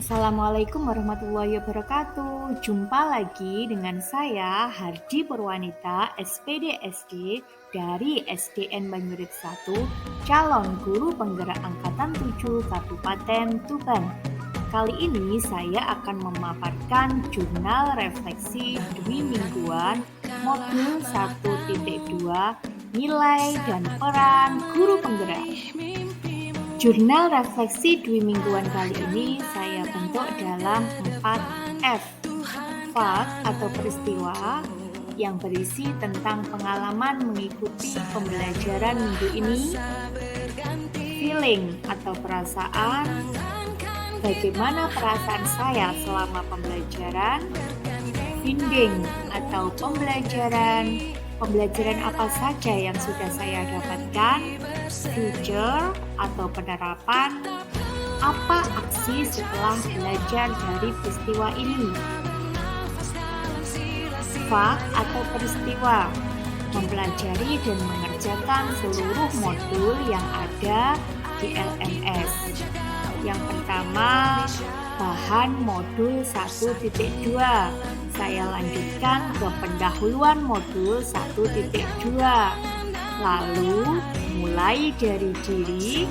Assalamualaikum warahmatullahi wabarakatuh. Jumpa lagi dengan saya Hardi Purwanita, SPD SD dari SDN Banyurit 1, calon guru penggerak angkatan 7 Kabupaten Tuban. Kali ini saya akan memaparkan jurnal refleksi dwi mingguan modul 1.2 nilai dan peran guru penggerak. Jurnal refleksi dwi mingguan kali ini saya bentuk dalam 4F. Fact atau peristiwa yang berisi tentang pengalaman mengikuti pembelajaran minggu ini. Feeling atau perasaan, bagaimana perasaan saya selama pembelajaran. Finding atau pembelajaran apa saja yang sudah saya dapatkan. Future atau penerapan, apa aksi setelah belajar dari peristiwa ini. Fact atau peristiwa, mempelajari dan mengerjakan seluruh modul yang ada di LMS. Yang pertama, bahan modul 1.2. Saya lanjutkan ke pendahuluan modul 1.2. Lalu mulai dari diri,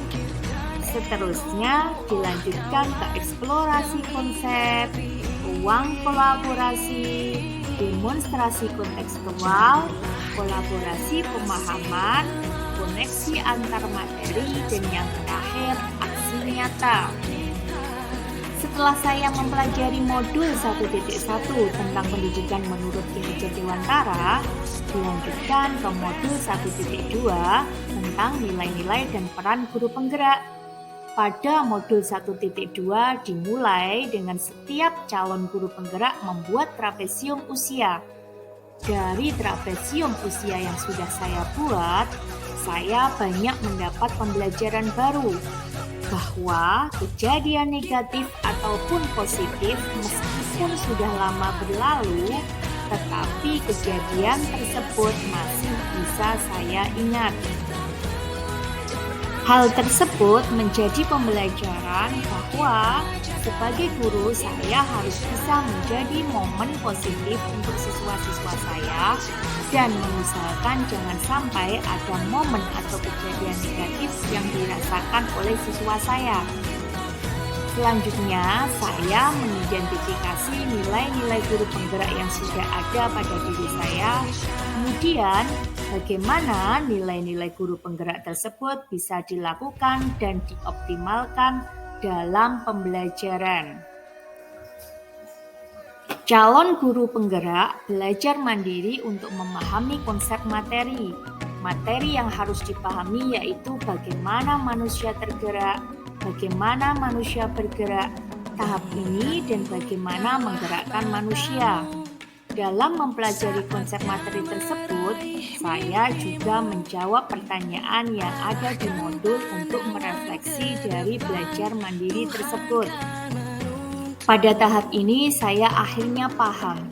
seterusnya dilanjutkan ke eksplorasi konsep, ruang kolaborasi, demonstrasi kontekstual, kolaborasi pemahaman, koneksi antar materi, dan yang terakhir aksi nyata. Setelah saya mempelajari modul 1.1 tentang pendidikan menurut Ki Hajar Dewantara, dilanjutkan ke modul 1.2 tentang nilai-nilai dan peran guru penggerak. Pada modul 1.2 dimulai dengan setiap calon guru penggerak membuat trapesium usia. Dari trapesium usia yang sudah saya buat, saya banyak mendapat pembelajaran baru, bahwa kejadian negatif ataupun positif meskipun sudah lama berlalu, tetapi kejadian tersebut masih bisa saya ingat. Hal tersebut menjadi pembelajaran bahwa sebagai guru saya harus bisa menjadi momen positif untuk siswa-siswa saya dan mengusahakan jangan sampai ada momen atau kejadian negatif yang dirasakan oleh siswa saya. Selanjutnya, saya mengidentifikasi nilai-nilai guru penggerak yang sudah ada pada diri saya. Kemudian, bagaimana nilai-nilai guru penggerak tersebut bisa dilakukan dan dioptimalkan dalam pembelajaran. Calon guru penggerak belajar mandiri untuk memahami konsep materi. Materi yang harus dipahami yaitu bagaimana manusia tergerak, bagaimana manusia bergerak, tahap ini dan bagaimana menggerakkan manusia. Dalam mempelajari konsep materi tersebut, saya juga menjawab pertanyaan yang ada di modul untuk merefleksi dari belajar mandiri tersebut. Pada tahap ini, saya akhirnya paham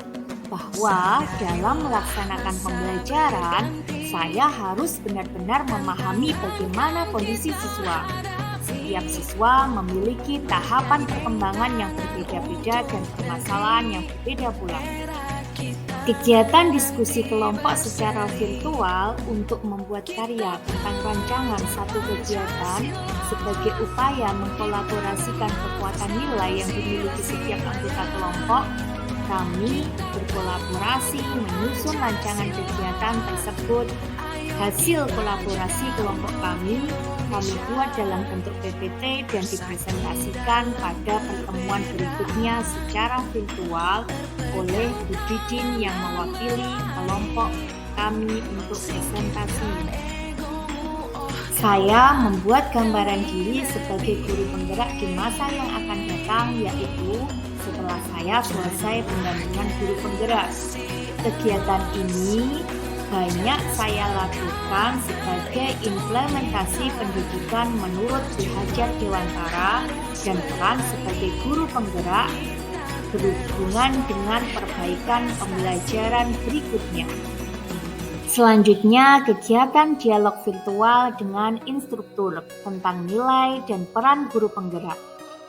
bahwa dalam melaksanakan pembelajaran, saya harus benar-benar memahami bagaimana kondisi siswa. Setiap siswa memiliki tahapan perkembangan yang berbeda-beda dan permasalahan yang berbeda pula. Kegiatan diskusi kelompok secara virtual untuk membuat karya tentang rancangan satu kegiatan sebagai upaya mengkolaborasikan kekuatan nilai yang dimiliki setiap anggota kelompok. Kami berkolaborasi menyusun rancangan kegiatan tersebut. Hasil kolaborasi kelompok kami buat dalam bentuk PPT dan dipresentasikan pada pertemuan berikutnya secara virtual oleh Bu Didin yang mewakili kelompok kami untuk presentasi. Saya membuat gambaran diri sebagai guru penggerak di masa yang akan datang, yaitu setelah saya selesai pendampingan guru penggerak. Kegiatan ini banyak saya lakukan sebagai implementasi pendidikan menurut Ki Hajar Dewantara dan peran sebagai guru penggerak berhubungan dengan perbaikan pembelajaran berikutnya. Selanjutnya, kegiatan dialog virtual dengan instruktur tentang nilai dan peran guru penggerak.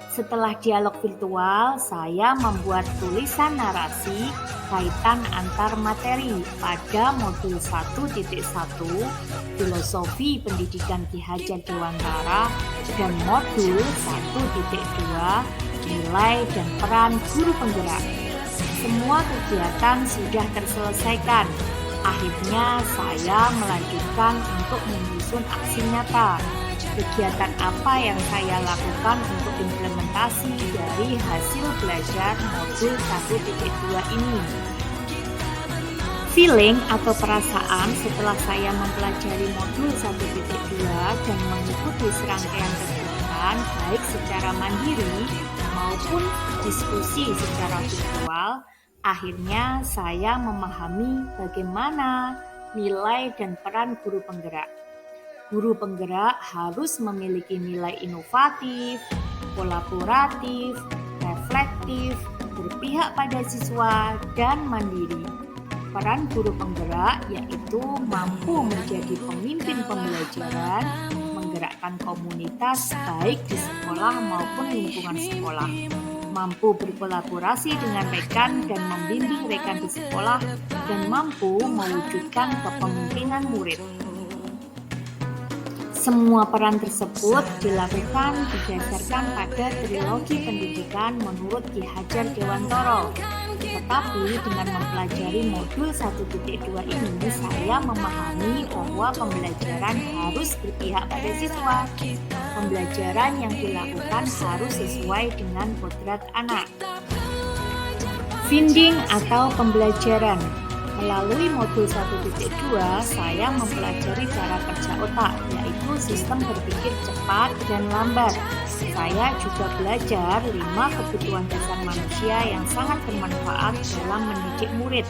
Setelah dialog virtual, saya membuat tulisan narasi kaitan antar materi pada modul 1.1 Filosofi Pendidikan Ki Hajar Dewantara dan modul 1.2 Nilai dan Peran Guru Penggerak. Semua kegiatan sudah terselesaikan. Akhirnya saya melanjutkan untuk menyusun aksi nyata. Kegiatan apa yang saya lakukan untuk implementasi dari hasil belajar modul 1.2 ini? Feeling atau perasaan setelah saya mempelajari modul 1.2 dan mengikuti serangkaian kegiatan baik secara mandiri maupun diskusi secara virtual, akhirnya saya memahami bagaimana nilai dan peran guru penggerak. Guru penggerak harus memiliki nilai inovatif, kolaboratif, reflektif, berpihak pada siswa, dan mandiri. Peran guru penggerak yaitu mampu menjadi pemimpin pembelajaran, menggerakkan komunitas baik di sekolah maupun lingkungan sekolah, mampu berkolaborasi dengan rekan dan membimbing rekan di sekolah, dan mampu mewujudkan kepemimpinan murid. Semua peran tersebut dilakukan berdasarkan pada trilogi pendidikan menurut Ki Hajar Dewantara. Tetapi dengan mempelajari modul 1.2 ini, saya memahami bahwa pembelajaran harus berpihak pada siswa. Pembelajaran yang dilakukan harus sesuai dengan kodrat anak. Finding atau pembelajaran. Melalui modul 1.2, saya mempelajari cara kerja otak, yaitu sistem berpikir cepat dan lambat. Saya juga belajar 5 kebutuhan dasar manusia yang sangat bermanfaat dalam mendidik murid.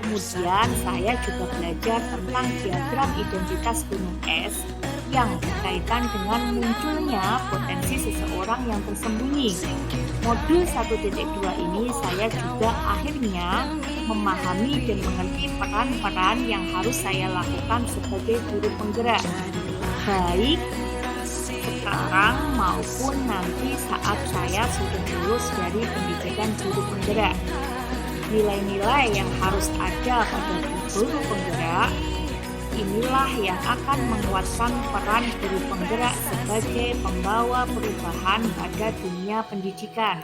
Kemudian saya juga belajar tentang diagram identitas gunung es yang berkaitan dengan munculnya potensi seseorang yang tersembunyi. Modul 1.2 ini saya juga akhirnya memahami dan mengerti peran-peran yang harus saya lakukan sebagai guru penggerak, baik sekarang maupun nanti saat saya sudah lulus dari pendidikan guru penggerak. Nilai-nilai yang harus ada pada guru penggerak inilah yang akan menguatkan peran guru penggerak sebagai pembawa perubahan pada dunia pendidikan.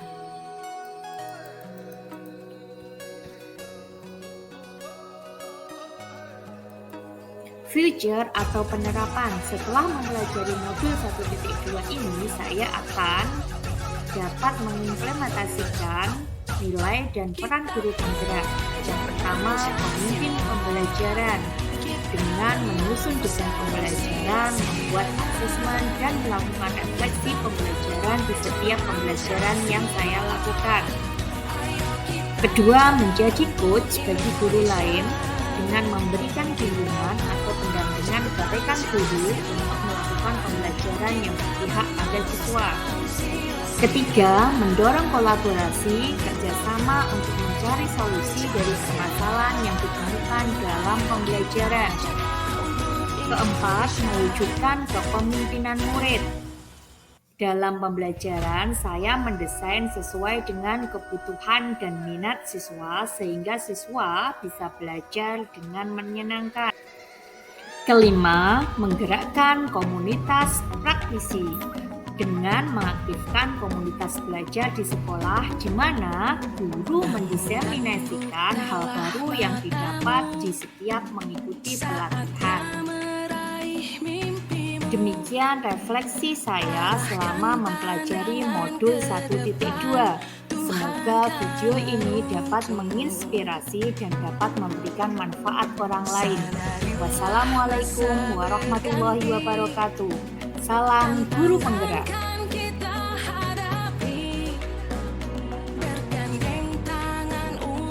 Future atau penerapan. Setelah mempelajari modul 1.2 ini, saya akan dapat mengimplementasikan nilai dan peran guru penggerak. Yang pertama, pemimpin pembelajaran. Dengan menyusun desain pembelajaran, membuat asesmen, dan melakukan refleksi pembelajaran di setiap pembelajaran yang saya lakukan. Kedua, menjadi coach bagi guru lain dengan memberikan bimbingan atau pendampingan ke rekan guru untuk melakukan pembelajaran yang berpihak pada siswa. Ketiga, mendorong kolaborasi kerjasama untuk mencari solusi dari permasalahan yang ditemukan dalam pembelajaran. Keempat, mewujudkan kepemimpinan murid. Dalam pembelajaran, saya mendesain sesuai dengan kebutuhan dan minat siswa sehingga siswa bisa belajar dengan menyenangkan. Kelima, menggerakkan komunitas praktisi. Dengan mengaktifkan komunitas belajar di sekolah di mana guru mendiseminasikan hal baru yang didapat di setiap mengikuti pelatihan. Demikian refleksi saya selama mempelajari modul 1.2. Semoga video ini dapat menginspirasi dan dapat memberikan manfaat orang lain. Wassalamualaikum warahmatullahi wabarakatuh. Salam guru penggerak.